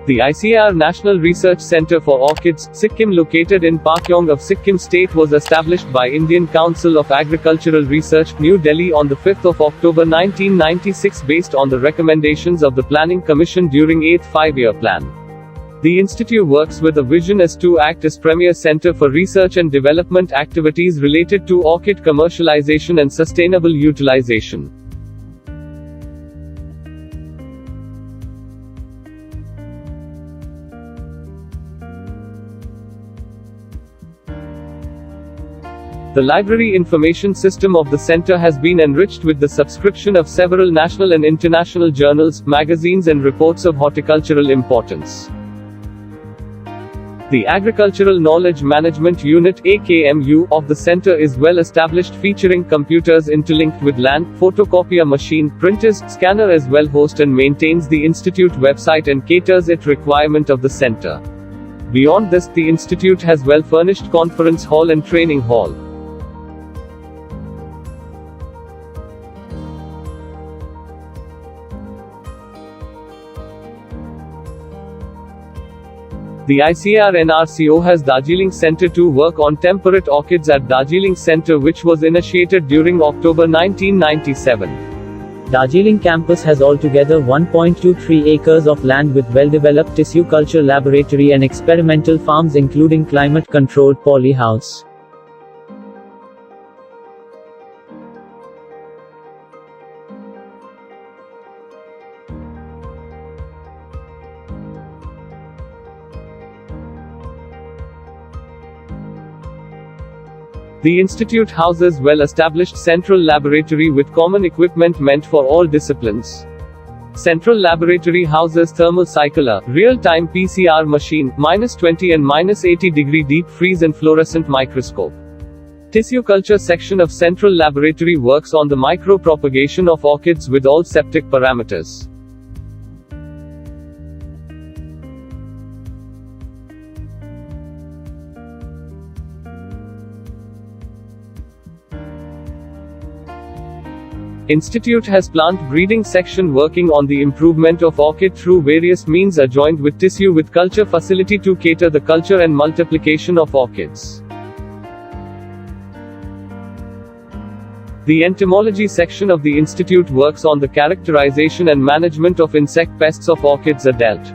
The ICAR National Research Centre for Orchids, Sikkim, located in Pakyong of Sikkim State, was established by Indian Council of Agricultural Research, New Delhi on 5 October 1996 based on the recommendations of the Planning Commission during 8th Five-Year Plan. The institute works with a vision as to act as premier center for research and development activities related to orchid commercialization and sustainable utilization. The library information system of the center has been enriched with the subscription of several national and international journals, magazines and reports of horticultural importance. The Agricultural Knowledge Management Unit (AKMU) of the center is well established, featuring computers interlinked with land, photocopier machine, printers, scanner as well. Hosts and maintains the institute website and caters its requirement of the center. Beyond this, the institute has well-furnished conference hall and training hall. The ICAR NRCO has Darjeeling Center to work on temperate orchids at Darjeeling Center, which was initiated during October 1997. Darjeeling campus has altogether 1.23 acres of land with well-developed tissue culture laboratory and experimental farms including climate-controlled polyhouse. The institute houses well-established central laboratory with common equipment meant for all disciplines. Central laboratory houses thermal cycler, real-time PCR machine, -20 and -80 degree deep freeze and fluorescent microscope. Tissue culture section of central laboratory works on the micro-propagation of orchids with all septic parameters. Institute has plant breeding section working on the improvement of orchid through various means adjoined with tissue with culture facility to cater the culture and multiplication of orchids. The entomology section of the institute works on the characterization and management of insect pests of orchids adult.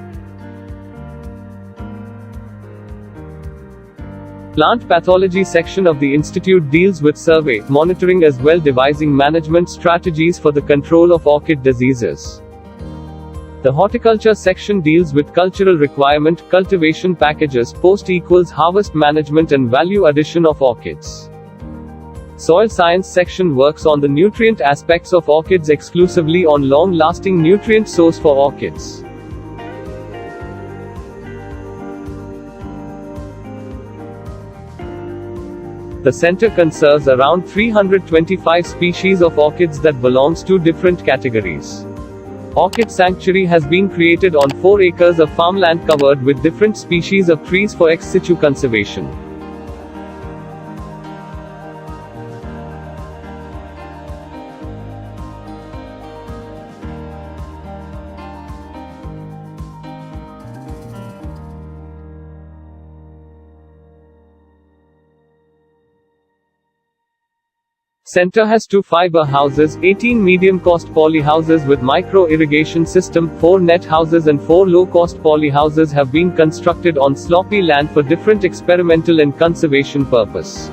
Plant pathology section of the institute deals with survey, monitoring as well devising management strategies for the control of orchid diseases. The horticulture section deals with cultural requirement, cultivation packages, post-harvest management and value addition of orchids. Soil science section works on the nutrient aspects of orchids exclusively on long-lasting nutrient source for orchids. The center conserves around 325 species of orchids that belongs to different categories. Orchid sanctuary has been created on 4 acres of farmland covered with different species of trees for ex situ conservation. Center has 2 fiber houses, 18 medium-cost poly houses with micro-irrigation system, 4 net houses and 4 low-cost poly houses have been constructed on sloppy land for different experimental and conservation purpose.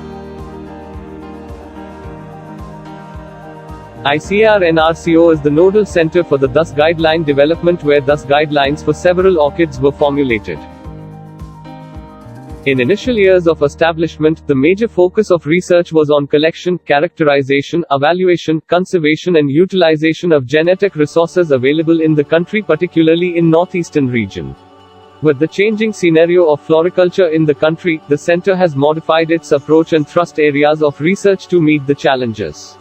ICAR NRCO is the nodal center for the DUS guideline development, where DUS guidelines for several orchids were formulated. In initial years of establishment, the major focus of research was on collection, characterization, evaluation, conservation and utilization of genetic resources available in the country, particularly in northeastern region. With the changing scenario of floriculture in the country, the center has modified its approach and thrust areas of research to meet the challenges.